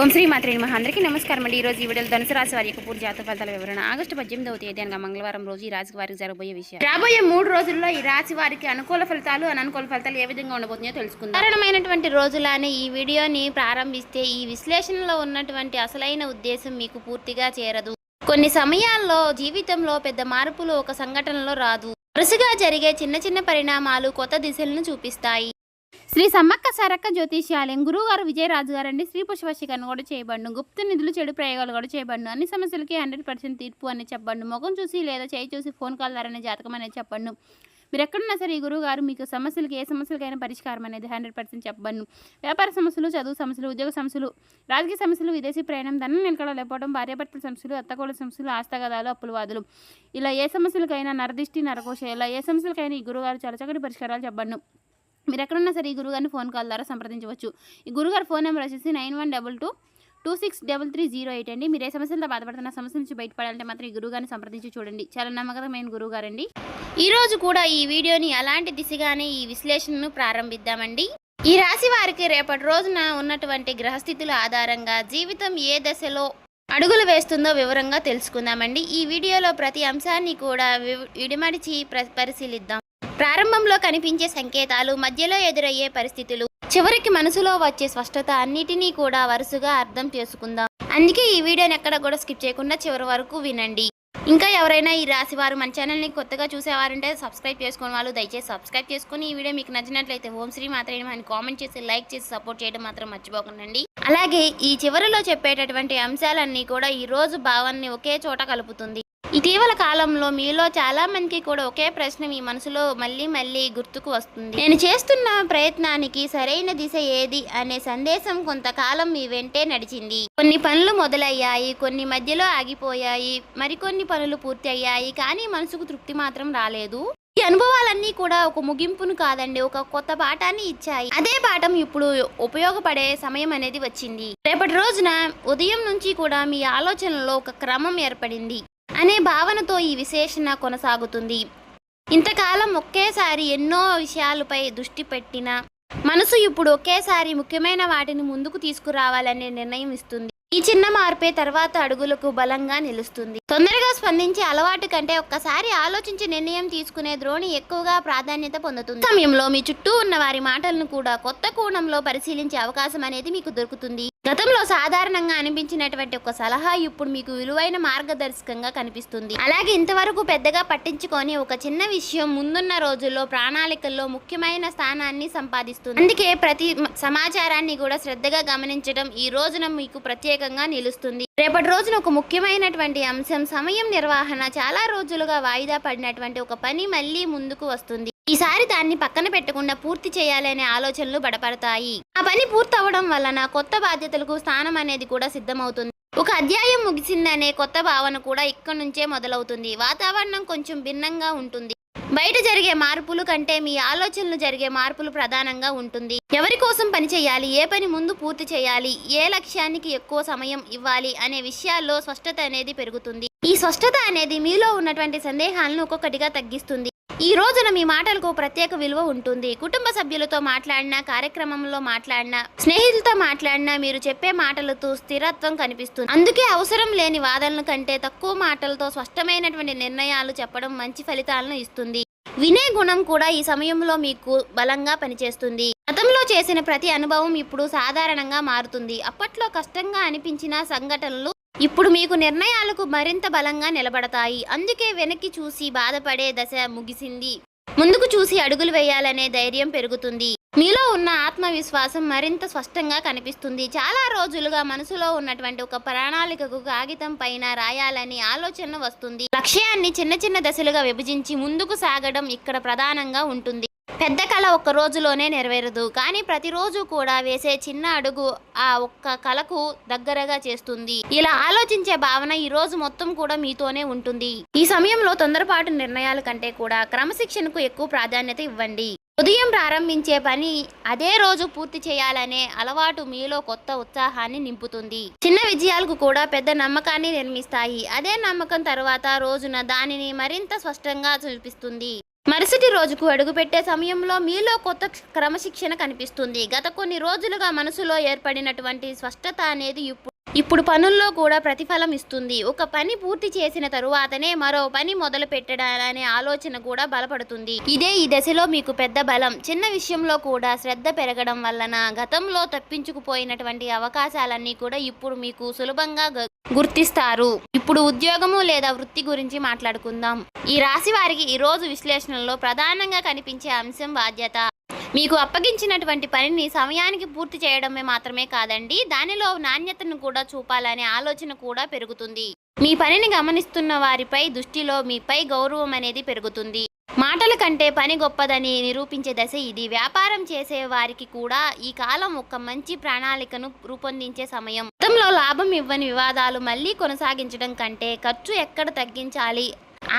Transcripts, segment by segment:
ఓం శ్రీ మాత్రే నమః. అందరికీ నమస్కారం అండి. ఈరోజు ఈ వీడియోలో ధనుసు రాశి వారి యొక్క పూర్తి జాతక ఫలితాల వివరణ. ఆగస్టు 18వ తేదీ అనగా మంగళవారం రోజు ఈ రాశి వారికి జరగబోయే విషయం. రాబోయే 3 రోజుల్లో ఈ రాశి వారికి అనుకూల ఫలితాలు అననుకూల ఫలితాలు ఏ విధంగా ఉండబోతున్నాయో తెలుసుకుందాం. సాధారణమైనటువంటి రోజులానే ఈ వీడియోని ప్రారంభిస్తే ఈ విశ్లేషణలో ఉన్నటువంటి అసలైన ఉద్దేశం మీకు పూర్తిగా చేరదు. కొన్ని సమయాల్లో జీవితంలో పెద్ద మార్పులు ఒక సంఘటనలో రాదు. వరుసగా జరిగే చిన్న చిన్న పరిణామాలు కొత్త దిశలను చూపిస్తాయి. శ్రీ సమ్మక్క సారక్క జ్యోతిష్యాలయం గురువుగారు విజయరాజు గారండి. స్త్రీ పుష్పవశీకరణ కూడా చేయబడును. గుప్త నిధులు చెడు ప్రయోగాలు కూడా చేయబడును. అన్ని సమస్యలకి 100% తీర్పు అని చెప్పండు. ముఖం చూసి లేదా చేయి చూసి ఫోన్ కాల్ ద్వారా జాతకం అనేది చెప్పండు. మీరు ఎక్కడున్నా సరే ఈ గురువుగారు మీకు సమస్యలకి ఏ సమస్యలకైనా పరిష్కారం అనేది 100% చెప్పబడును. వ్యాపార సమస్యలు, చదువు సమస్యలు, ఉద్యోగ సమస్యలు, రాజకీయ సమస్యలు, విదేశీ ప్రయాణం, ధనం నిలకడ లేకపోవడం, భార్యాభర్తల సమస్యలు, అత్తకోళ్ళ సమస్యలు, ఆస్తగదాలు, అప్పుల వాదులు, ఇలా ఏ సమస్యలకైనా నరదిష్టి నరకోశ, ఇలా ఏ సమస్యలకైనా ఈ గురువుగారు చాలా చక్కటి పరిష్కారాలు చెప్పబడును. మీరు ఎక్కడున్నా సరే ఈ గురుగారిని ఫోన్ కాల్ ద్వారా సంప్రదించవచ్చు. ఈ గురుగారు ఫోన్ నెంబర్ వచ్చేసి 9122263308 అండి. మీరు ఏ సమస్యలతో బాధపడుతున్న సమస్య నుంచి బయటపడాలంటే మాత్రం ఈ గురుగారిని సంప్రదించి చూడండి. చాలా నమ్మకమైన గురుగారండి. ఈ రోజు కూడా ఈ వీడియోని అలాంటి దిశగానే ఈ విశ్లేషణను ప్రారంభిద్దామండి. ఈ రాశి వారికి రేపటి రోజున ఉన్నటువంటి గ్రహస్థితుల ఆధారంగా జీవితం ఏ దశలో అడుగులు వేస్తుందో వివరంగా తెలుసుకుందామండి. ఈ వీడియోలో ప్రతి అంశాన్ని కూడా విడిమడిచి పరిశీలిద్దాం. ప్రారంభంలో కనిపించే సంకేతాలు, మధ్యలో ఎదురయ్యే పరిస్థితులు, చివరికి మనసులో వచ్చే స్పష్టత అన్నిటినీ కూడా వరుసగా అర్థం చేసుకుందాం. అందుకే ఈ వీడియోని ఎక్కడ కూడా స్కిప్ చేయకుండా చివరి వరకు వినండి. ఇంకా ఎవరైనా ఈ రాశి వారు మన ఛానల్ని కొత్తగా చూసేవారంటే సబ్స్క్రైబ్ చేసుకునే వాళ్ళు దయచేసి సబ్స్క్రైబ్ చేసుకుని ఈ వీడియో మీకు నచ్చినట్లయితే ఓం శ్రీ మాత్రే నమః అని కామెంట్ చేసి లైక్ చేసి సపోర్ట్ చేయడం మాత్రం మర్చిపోకండి. అలాగే ఈ చివరిలో చెప్పేటటువంటి అంశాలన్నీ కూడా ఈ రోజు భావాన్ని ఒకే చోట కలుపుతుంది. ఇటీవల కాలంలో మీలో చాలా మందికి కూడా ఒకే ప్రశ్న మీ మనసులో మళ్ళీ గుర్తుకు వస్తుంది. నేను చేస్తున్న ప్రయత్నానికి సరైన దిశ ఏది అనే సందేశం కొంతకాలం మీ వెంటే నడిచింది. కొన్ని పనులు మొదలయ్యాయి, కొన్ని మధ్యలో ఆగిపోయాయి, మరికొన్ని పనులు పూర్తి అయ్యాయి, కానీ మనసుకు తృప్తి మాత్రం రాలేదు. ఈ అనుభవాలన్నీ కూడా ఒక ముగింపును కాదండి, ఒక కొత్త పాఠాన్ని ఇచ్చాయి. అదే పాఠం ఇప్పుడు ఉపయోగపడే సమయం అనేది వచ్చింది. రేపటి రోజున ఉదయం నుంచి కూడా మీ ఆలోచనలో ఒక క్రమం ఏర్పడింది అనే భావనతో ఈ విశ్లేషణ కొనసాగుతుంది. ఇంతకాలం ఒకేసారి ఎన్నో విషయాలపై దృష్టి పెట్టిన మనసు ఇప్పుడు ఒకేసారి ముఖ్యమైన వాటిని ముందుకు తీసుకురావాలనే నిర్ణయం ఇస్తుంది. ఈ చిన్న మార్పే తర్వాత అడుగులకు బలంగా నిలుస్తుంది. తొందరగా స్పందించే అలవాటు కంటే ఒక్కసారి ఆలోచించి నిర్ణయం తీసుకునే ధోరణి ఎక్కువగా ప్రాధాన్యత పొందుతుంది. సమయంలో మీ చుట్టూ ఉన్న వారి మాటలను కూడా కొత్త కోణంలో పరిశీలించే అవకాశం అనేది మీకు దొరుకుతుంది. గతంలో సాధారణంగా అనిపించినటువంటి ఒక సలహా ఇప్పుడు మీకు విలువైన మార్గదర్శకంగా కనిపిస్తుంది. అలాగే ఇంతవరకు పెద్దగా పట్టించుకొని ఒక చిన్న విషయం ముందున్న రోజుల్లో ప్రణాళికల్లో ముఖ్యమైన స్థానాన్ని సంపాదిస్తుంది. అందుకే ప్రతి సమాచారాన్ని కూడా శ్రద్ధగా గమనించడం ఈ రోజున మీకు ప్రత్యేకంగా నిలుస్తుంది. రేపటి రోజున ఒక ముఖ్యమైనటువంటి అంశం సమయం నిర్వహణ. చాలా రోజులుగా వాయిదా పడినటువంటి ఒక పని మళ్ళీ ముందుకు వస్తుంది. ఈసారి దాన్ని పక్కన పెట్టకుండా పూర్తి చేయాలనే ఆలోచనలు బడపడతాయి. ఆ పని పూర్తవడం వలన కొత్త బాధ్యతలకు స్థానం అనేది కూడా సిద్ధమవుతుంది. ఒక అధ్యాయం ముగిసిందనే కొత్త భావన కూడా ఇక్కడి నుంచే మొదలవుతుంది. వాతావరణం కొంచెం భిన్నంగా ఉంటుంది. బయట జరిగే మార్పులు కంటే మీ ఆలోచనలు జరిగే మార్పులు ప్రధానంగా ఉంటుంది. ఎవరి కోసం పని చేయాలి, ఏ పని ముందు పూర్తి చేయాలి, ఏ లక్ష్యానికి ఎక్కువ సమయం ఇవ్వాలి అనే విషయాల్లో స్పష్టత అనేది పెరుగుతుంది. ఈ స్పష్టత అనేది మీలో ఉన్నటువంటి సందేహాలను ఒక్కొక్కటిగా తగ్గిస్తుంది. ఈ రోజున మీ మాటలకు ప్రత్యేక విలువ ఉంటుంది. కుటుంబ సభ్యులతో మాట్లాడినా, కార్యక్రమంలో మాట్లాడినా, స్నేహితులతో మాట్లాడినా మీరు చెప్పే మాటలతో స్థిరత్వం కనిపిస్తుంది. అందుకే అవసరం లేని వాదనల కంటే తక్కువ మాటలతో స్పష్టమైనటువంటి నిర్ణయాలు చెప్పడం మంచి ఫలితాలను ఇస్తుంది. వినే గుణం కూడా ఈ సమయంలో మీకు బలంగా పనిచేస్తుంది. గతంలో చేసిన ప్రతి అనుభవం ఇప్పుడు సాధారణంగా మారుతుంది. అప్పట్లో కష్టంగా అనిపించిన సంఘటనలు ఇప్పుడు మీకు నిర్ణయాలకు మరింత బలంగా నిలబడతాయి. అందుకే వెనక్కి చూసి బాధపడే దశ ముగిసింది. ముందుకు చూసి అడుగులు వేయాలనే ధైర్యం పెరుగుతుంది. మీలో ఉన్న ఆత్మవిశ్వాసం మరింత స్పష్టంగా కనిపిస్తుంది. చాలా రోజులుగా మనసులో ఉన్నటువంటి ఒక ప్రణాళికకు కాగితం పైన రాయాలని ఆలోచన వస్తుంది. లక్ష్యాన్ని చిన్న చిన్న దశలుగా విభజించి ముందుకు సాగడం ఇక్కడ ప్రధానంగా ఉంటుంది. పెద్ద కళ ఒక్క రోజులోనే నెరవేరదు, కానీ ప్రతిరోజు కూడా వేసే చిన్న అడుగు ఆ ఒక్క కళకు దగ్గరగా చేస్తుంది. ఇలా ఆలోచించే భావన ఈ రోజు మొత్తం కూడా మీతోనే ఉంటుంది. ఈ సమయంలో తొందరపాటు నిర్ణయాల కంటే కూడా క్రమశిక్షణకు ఎక్కువ ప్రాధాన్యత ఇవ్వండి. ఉదయం ప్రారంభించే పని అదే రోజు పూర్తి చేయాలనే అలవాటు మీలో కొత్త ఉత్సాహాన్ని నింపుతుంది. చిన్న విజయాలకు కూడా పెద్ద నమ్మకాన్ని నిర్మిస్తాయి. అదే నమ్మకం తర్వాత రోజున దానిని మరింత స్పష్టంగా చూపిస్తుంది. మరుసటి రోజుకు అడుగుపెట్టే సమయంలో మీలో కొత్త క్రమశిక్షణ కనిపిస్తుంది. గత కొన్ని రోజులుగా మనసులో ఏర్పడినటువంటి స్పష్టత అనేది ఇప్పుడు పనుల్లో కూడా ప్రతిఫలం ఇస్తుంది. ఒక పని పూర్తి చేసిన తరువాతనే మరో పని మొదలు పెట్టడాలనే ఆలోచన కూడా బలపడుతుంది. ఇదే ఈ దశలో మీకు పెద్ద బలం. చిన్న విషయంలో కూడా శ్రద్ధ పెరగడం వలన గతంలో తప్పించుకుపోయినటువంటి అవకాశాలన్నీ కూడా ఇప్పుడు మీకు సులభంగా గుర్తిస్తారు. ఇప్పుడు ఉద్యోగము లేదా వృత్తి గురించి మాట్లాడుకుందాం. ఈ రాశి వారికి ఈ రోజు విశ్లేషణలో ప్రధానంగా కనిపించే అంశం బాధ్యత. మీకు అప్పగించినటువంటి పనిని సమయానికి పూర్తి చేయడమే మాత్రమే కాదండి, దానిలో నాణ్యతను కూడా చూపాలనే ఆలోచన కూడా పెరుగుతుంది. మీ పనిని గమనిస్తున్న వారిపై దృష్టిలో మీపై గౌరవం అనేది పెరుగుతుంది. మాటల కంటే పని గొప్పదని నిరూపించే దశ ఇది. వ్యాపారం చేసే వారికి కూడా ఈ కాలం ఒక మంచి ప్రణాళికను రూపొందించే సమయం. గతంలో లాభం ఇవ్వని వివాదాలు మళ్ళీ కొనసాగించడం కంటే ఖర్చు ఎక్కడ తగ్గించాలి,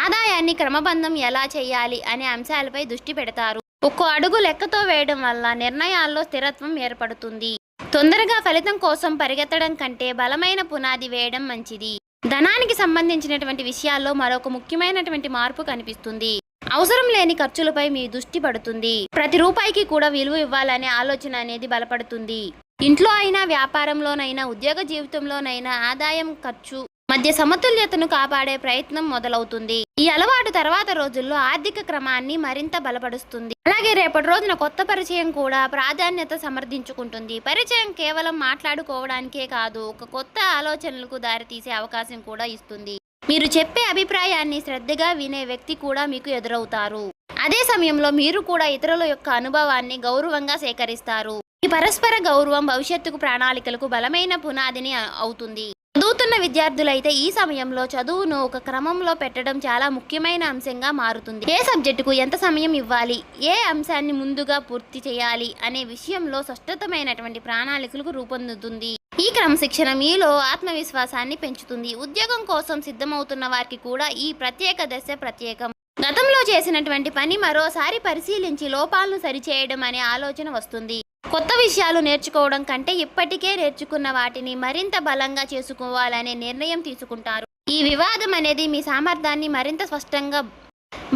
ఆదాయాన్ని క్రమబద్ధం ఎలా చేయాలి అనే అంశాలపై దృష్టి పెడతారు. ఒక్కో అడుగు లెక్కతో వేయడం వల్ల నిర్ణయాల్లో స్థిరత్వం ఏర్పడుతుంది. తొందరగా ఫలితం కోసం పరిగెత్తడం కంటే బలమైన పునాది వేయడం మంచిది. ధనానికి సంబంధించినటువంటి విషయాల్లో మరొక ముఖ్యమైనటువంటి మార్పు కనిపిస్తుంది. అవసరం లేని ఖర్చులపై మీ దృష్టి పడుతుంది. ప్రతి రూపాయికి కూడా విలువ ఇవ్వాలనే ఆలోచన అనేది బలపడుతుంది. ఇంట్లో అయినా, వ్యాపారంలోనైనా, ఉద్యోగ జీవితంలోనైనా ఆదాయం ఖర్చు మధ్య సమతుల్యతను కాపాడే ప్రయత్నం మొదలవుతుంది. ఈ అలవాటు తర్వాత రోజుల్లో ఆర్థిక క్రమాన్ని మరింత బలపరుస్తుంది. అలాగే రేపటి రోజున కొత్త పరిచయం కూడా ప్రాధాన్యత సమర్థించుకుంటుంది. పరిచయం కేవలం మాట్లాడుకోవడానికే కాదు, ఒక కొత్త ఆలోచనలకు దారితీసే అవకాశం కూడా ఇస్తుంది. మీరు చెప్పే అభిప్రాయాన్ని శ్రద్ధగా వినే వ్యక్తి కూడా మీకు ఎదురవుతారు. అదే సమయంలో మీరు కూడా ఇతరుల యొక్క అనుభవాన్ని గౌరవంగా సేకరిస్తారు. ఈ పరస్పర గౌరవం భవిష్యత్తుకు ప్రణాళికలకు బలమైన పునాదిని అవుతుంది. చదువుతున్న విద్యార్థులైతే ఈ సమయంలో చదువును ఒక క్రమంలో పెట్టడం చాలా ముఖ్యమైన అంశంగా మారుతుంది. ఏ సబ్జెక్టుకు ఎంత సమయం ఇవ్వాలి, ఏ అంశాన్ని ముందుగా పూర్తి చేయాలి అనే విషయంలో స్పష్టమైనటువంటి ప్రణాళికలకు రూపొందుతుంది. ఈ క్రమశిక్షణ మీలో ఆత్మవిశ్వాసాన్ని పెంచుతుంది. ఉద్యోగం కోసం సిద్ధమవుతున్న వారికి కూడా ఈ ప్రత్యేక దశ ప్రత్యేకం. గతంలో చేసినటువంటి పని మరోసారి పరిశీలించి లోపాలను సరిచేయడం అనే ఆలోచన వస్తుంది. కొత్త విషయాలు నేర్చుకోవడం కంటే ఇప్పటికే నేర్చుకున్న వాటిని మరింత బలంగా చేసుకోవాలనే నిర్ణయం తీసుకుంటారు. ఈ వివాదం అనేది మీ సామర్థ్యాన్ని మరింత స్పష్టంగా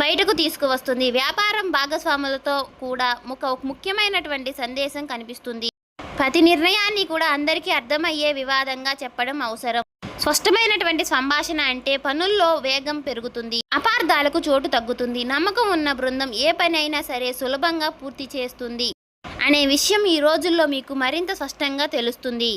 బయటకు తీసుకువస్తుంది. వ్యాపారం భాగస్వాములతో కూడా ఒక ముఖ్యమైనటువంటి సందేశం కనిపిస్తుంది. ప్రతి నిర్ణయాన్ని కూడా అందరికీ అర్థమయ్యే వివాదంగా చెప్పడం అవసరం. స్పష్టమైనటువంటి సంభాషణ అంటే పనుల్లో వేగం పెరుగుతుంది, అపార్థాలకు చోటు తగ్గుతుంది. నమ్మకం ఉన్న బృందం ఏ పని అయినా సరే సులభంగా పూర్తి చేస్తుంది అనే విషయం ఈ రోజుల్లో మీకు మరింత స్పష్టంగా తెలుస్తుంది.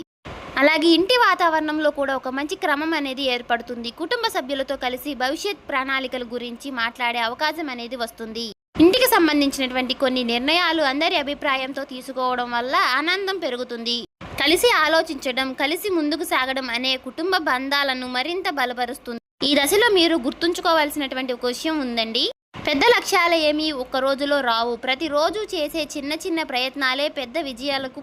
అలాగే ఇంటి వాతావరణంలో కూడా ఒక మంచి క్రమం అనేది ఏర్పడుతుంది. కుటుంబ సభ్యులతో కలిసి భవిష్యత్ ప్రణాళికల గురించి మాట్లాడే అవకాశం అనేది వస్తుంది. ఇంటికి సంబంధించినటువంటి కొన్ని నిర్ణయాలు అందరి అభిప్రాయంతో తీసుకోవడం వల్ల ఆనందం పెరుగుతుంది. కలిసి ఆలోచించడం, కలిసి ముందుకు సాగడం అనే కుటుంబ బంధాలను మరింత బలపరుస్తుంది. ఈ దశలో మీరు గుర్తుంచుకోవాల్సినటువంటి ఒక విషయం ఉందండి. పెద్ద లక్ష్యాలు ఏమీ ఒక్క రోజులో రావు. ప్రతిరోజు చేసే చిన్న చిన్న ప్రయత్నాలే పెద్ద విజయాలకు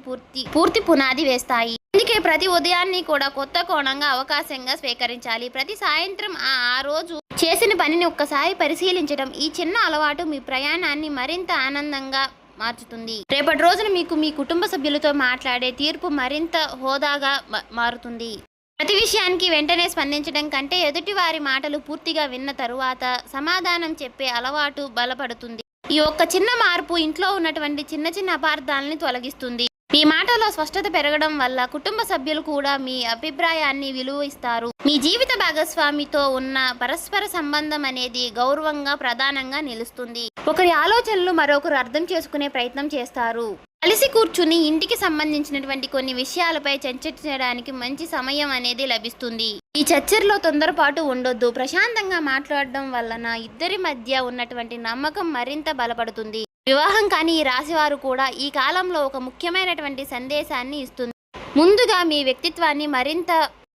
పూర్తి పునాది వేస్తాయి. అందుకే ప్రతి ఉదయాన్ని కూడా కొత్త కోణంగా అవకాశంగా స్వీకరించాలి. ప్రతి సాయంత్రం ఆ రోజు చేసిన పనిని ఒక్కసారి పరిశీలించడం, ఈ చిన్న అలవాటు మీ ప్రయాణాన్ని మరింత ఆనందంగా మార్చుతుంది. రేపటి రోజున మీకు మీ కుటుంబ సభ్యులతో మాట్లాడే తీర్పు మరింత హోదాగా మారుతుంది. ప్రతి విషయానికి వెంటనే స్పందించడం కంటే ఎదుటి వారి మాటలు పూర్తిగా విన్న తరువాత సమాధానం చెప్పే అలవాటు బలపడుతుంది. ఈ ఒక్క చిన్న మార్పు ఇంట్లో ఉన్నటువంటి చిన్న చిన్న అపార్థాలని తొలగిస్తుంది. మీ మాటలో స్పష్టత పెరగడం వల్ల కుటుంబ సభ్యులు కూడా మీ అభిప్రాయాన్ని విలువ ఇస్తారు. మీ జీవిత భాగస్వామితో ఉన్న పరస్పర సంబంధం అనేది గౌరవంగా ప్రధానంగా నిలుస్తుంది. ఒకరి ఆలోచనలు మరొకరు అర్థం చేసుకునే ప్రయత్నం చేస్తారు. కలిసి కూర్చుని ఇంటికి సంబంధించినటువంటి కొన్ని విషయాలపై చర్చించడానికి మంచి సమయం అనేది లభిస్తుంది. ఈ చర్చల్లో తొందరపాటు ఉండొద్దు. ప్రశాంతంగా మాట్లాడడం వలన ఇద్దరి మధ్య ఉన్నటువంటి నమ్మకం మరింత బలపడుతుంది. వివాహం కాని ఈ రాశివారు కూడా ఈ కాలంలో ఒక ముఖ్యమైనటువంటి సందేశాన్ని ఇస్తుంది. ముందుగా మీ వ్యక్తిత్వాన్ని మరింత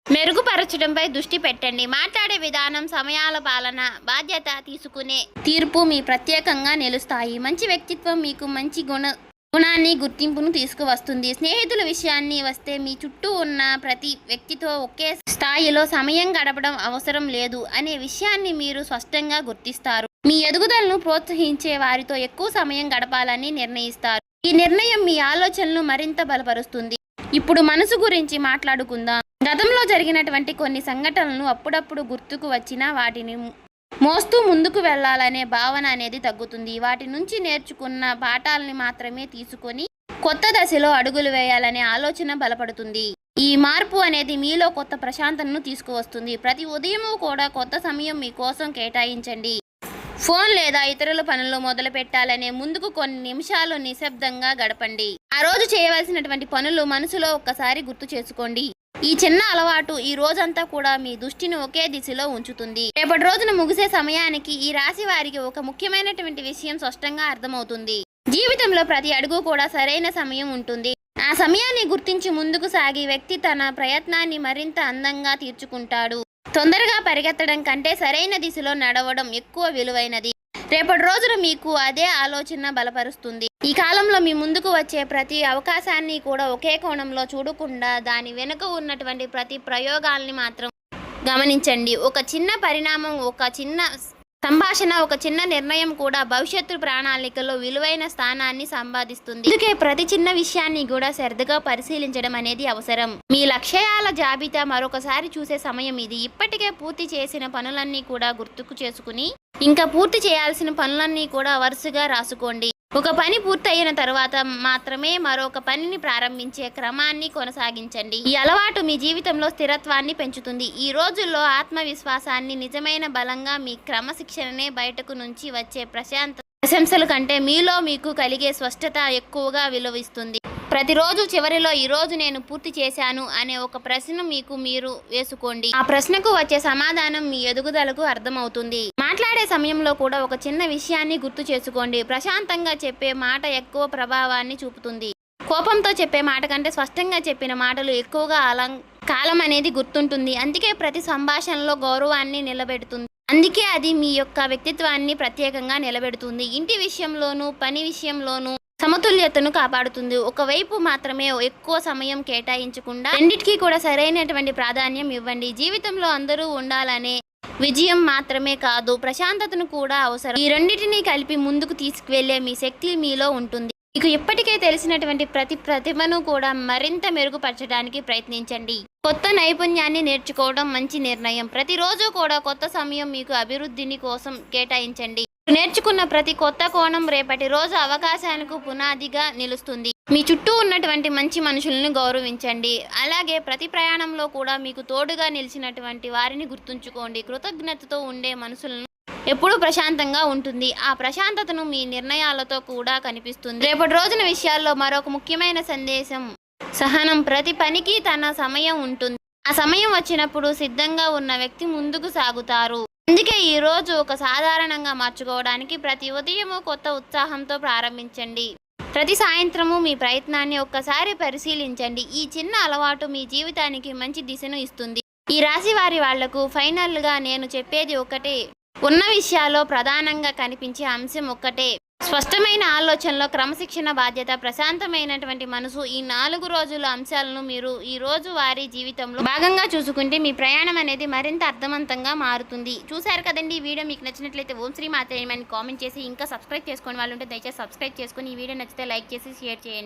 మెరుగుపరచడంపై దృష్టి పెట్టండి. మాట్లాడే విధానం, సమయాల పాలన, బాధ్యత తీసుకునే తీర్పు మీ ప్రత్యేకంగా నిలుస్తాయి. మంచి వ్యక్తిత్వం మీకు మంచి గుణాన్ని, గుర్తింపును తీసుకువస్తుంది. స్నేహితుల విషయాన్ని వస్తే మీ చుట్టూ ఉన్న ప్రతి వ్యక్తితో ఒకే స్థాయిలో సమయం గడపడం అవసరం లేదు అనే విషయాన్ని మీరు స్పష్టంగా గుర్తిస్తారు. మీ ఎదుగుదలను ప్రోత్సహించే వారితో ఎక్కువ సమయం గడపాలని నిర్ణయిస్తారు. ఈ నిర్ణయం మీ ఆలోచనలు మరింత బలపరుస్తుంది. ఇప్పుడు మనసు గురించి మాట్లాడుకుందాం. గతంలో జరిగినటువంటి కొన్ని సంఘటనలు అప్పుడప్పుడు గుర్తుకు వచ్చినా వాటిని మోస్తూ ముందుకు వెళ్ళాలనే భావన అనేది తగ్గుతుంది. వాటి నుంచి నేర్చుకున్న పాఠాలని మాత్రమే తీసుకొని కొత్త దశలో అడుగులు వేయాలనే ఆలోచన బలపడుతుంది. ఈ మార్పు అనేది మీలో కొత్త ప్రశాంతతను తీసుకువస్తుంది. ప్రతి ఉదయము కూడా కొత్త సమయం మీకోసం కేటాయించండి. ఫోన్ లేదా ఇతరుల పనులు మొదలు పెట్టాలనే ముందుకు కొన్ని నిమిషాలు నిశ్శబ్దంగా గడపండి. ఆ రోజు చేయవలసినటువంటి పనులు మనసులో ఒక్కసారి గుర్తు చేసుకోండి. ఈ చిన్న అలవాటు ఈ రోజంతా కూడా మీ దృష్టిని ఒకే దిశలో ఉంచుతుంది. రేపటి రోజున ముగిసే సమయానికి ఈ రాశి వారికి ఒక ముఖ్యమైనటువంటి విషయం స్పష్టంగా అర్థమవుతుంది. జీవితంలో ప్రతి అడుగు కూడా సరైన సమయం ఉంటుంది. ఆ సమయాన్ని గుర్తించి ముందుకు సాగి వ్యక్తి తన ప్రయత్నాన్ని మరింత అందంగా తీర్చుకుంటాడు. తొందరగా పరిగెత్తడం కంటే సరైన దిశలో నడవడం ఎక్కువ విలువైనది. రేపటి రోజున మీకు అదే ఆలోచన బలపరుస్తుంది. ఈ కాలంలో మీ ముందుకు వచ్చే ప్రతి అవకాశాన్ని కూడా ఒకే కోణంలో చూడకుండా దాని వెనుక ఉన్నటువంటి ప్రతి ప్రయోగాల్ని మాత్రం గమనించండి. ఒక చిన్న పరిణామం, ఒక చిన్న సంభాషణ, ఒక చిన్న నిర్ణయం కూడా భవిష్యత్తు ప్రణాళికలో విలువైన స్థానాన్ని సంపాదిస్తుంది. అందుకే ప్రతి చిన్న విషయాన్ని కూడా శ్రద్ధగా పరిశీలించడం అనేది అవసరం. మీ లక్ష్యాల జాబితా మరొకసారి చూసే సమయం ఇది. ఇప్పటికే పూర్తి చేసిన పనులన్నీ కూడా గుర్తుకు చేసుకుని ఇంకా పూర్తి చేయాల్సిన పనులన్నీ కూడా వరుసగా రాసుకోండి. ఒక పని పూర్తయిన తర్వాత మాత్రమే మరొక పనిని ప్రారంభించే క్రమాన్ని కొనసాగించండి. ఈ అలవాటు మీ జీవితంలో స్థిరత్వాన్ని పెంచుతుంది. ఈ రోజుల్లో ఆత్మవిశ్వాసాన్ని నిజమైన బలంగా మీ క్రమశిక్షణనే బయటకు నుంచి వచ్చే ప్రశంసల కంటే మీలో మీకు కలిగే స్పష్టత ఎక్కువగా విలువిస్తుంది. ప్రతిరోజు చివరిలో ఈ రోజు నేను పూర్తి చేశాను అనే ఒక ప్రశ్న మీకు మీరు వేసుకోండి. ఆ ప్రశ్నకు వచ్చే సమాధానం మీ ఎదుగుదలకు అర్థమవుతుంది. మాట్లాడే సమయంలో కూడా ఒక చిన్న విషయాన్ని గుర్తు చేసుకోండి. ప్రశాంతంగా చెప్పే మాట ఎక్కువ ప్రభావాన్ని చూపుతుంది. కోపంతో చెప్పే మాట కంటే స్పష్టంగా చెప్పిన మాటలు ఎక్కువగా కాలం అనేది గుర్తుంటుంది. అందుకే ప్రతి సంభాషణలో గౌరవాన్ని నిలబెడుతుంది. అందుకే అది మీ యొక్క వ్యక్తిత్వాన్ని ప్రత్యేకంగా నిలబెడుతుంది. ఇంటి విషయంలోనూ పని విషయంలోనూ సమతుల్యతను కాపాడుతుంది. ఒకవైపు మాత్రమే ఎక్కువ సమయం కేటాయించకుండా రెండిటికీ కూడా సరైనటువంటి ప్రాధాన్యం ఇవ్వండి. జీవితంలో అందరూ ఉండాలనే విజయం మాత్రమే కాదు, ప్రశాంతతను కూడా అవసరం. ఈ రెండింటినీ కలిపి ముందుకు తీసుకువెళ్లే మీ శక్తి మీలో ఉంటుంది. మీకు ఇప్పటికే తెలిసినటువంటి ప్రతి ప్రతిభను కూడా మరింత మెరుగుపరచడానికి ప్రయత్నించండి. కొత్త నైపుణ్యాన్ని నేర్చుకోవడం మంచి నిర్ణయం. ప్రతిరోజు కూడా కొత్త సమయం మీకు అభివృద్ధిని కోసం కేటాయించండి. నేర్చుకున్న ప్రతి కొత్త కోణం రేపటి రోజు అవకాశాలకు పునాదిగా నిలుస్తుంది. మీ చుట్టూ ఉన్నటువంటి మంచి మనుషులను గౌరవించండి. అలాగే ప్రతి ప్రయాణంలో కూడా మీకు తోడుగా నిలిచినటువంటి వారిని గుర్తుంచుకోండి. కృతజ్ఞతతో ఉండే మనసులను ఎప్పుడూ ప్రశాంతంగా ఉంటుంది. ఆ ప్రశాంతతను మీ నిర్ణయాలతో కూడా కనిపిస్తుంది. రేపటి రోజున విషయాల్లో మరొక ముఖ్యమైన సందేశం సహనం. ప్రతి పనికి తన సమయం ఉంటుంది. ఆ సమయం వచ్చినప్పుడు సిద్ధంగా ఉన్న వ్యక్తి ముందుకు సాగుతారు. అందుకే ఈ రోజు ఒక సాధారణంగా మార్చుకోవడానికి ప్రతి ఉదయము కొత్త ఉత్సాహంతో ప్రారంభించండి. ప్రతి సాయంత్రము మీ ప్రయత్నాన్ని ఒక్కసారి పరిశీలించండి. ఈ చిన్న అలవాటు మీ జీవితానికి మంచి దిశను ఇస్తుంది. ఈ రాశి వాళ్లకు ఫైనల్గా నేను చెప్పేది ఒకటే. ఉన్న విషయాల్లో ప్రధానంగా కనిపించే అంశం ఒక్కటే. స్పష్టమైన ఆలోచనలో క్రమశిక్షణ, బాధ్యత, ప్రశాంతమైనటువంటి మనసు. ఈ 4 రోజుల అంశాలను మీరు ఈ రోజు వారి జీవితంలో భాగంగా చూసుకుంటే మీ ప్రయాణం అనేది మరింత అర్థవంతంగా మారుతుంది. చూశారు కదండి. ఈ వీడియో మీకు నచ్చినట్లయితే ఓం శ్రీ మాత్రే అని కామెంట్ చేసి ఇంకా సబ్స్క్రైబ్ చేసుకోని వాళ్ళు ఉంటే దయచేసి సబ్స్క్రైబ్ చేసుకుని ఈ వీడియో నచ్చితే లైక్ చేసి షేర్ చేయండి.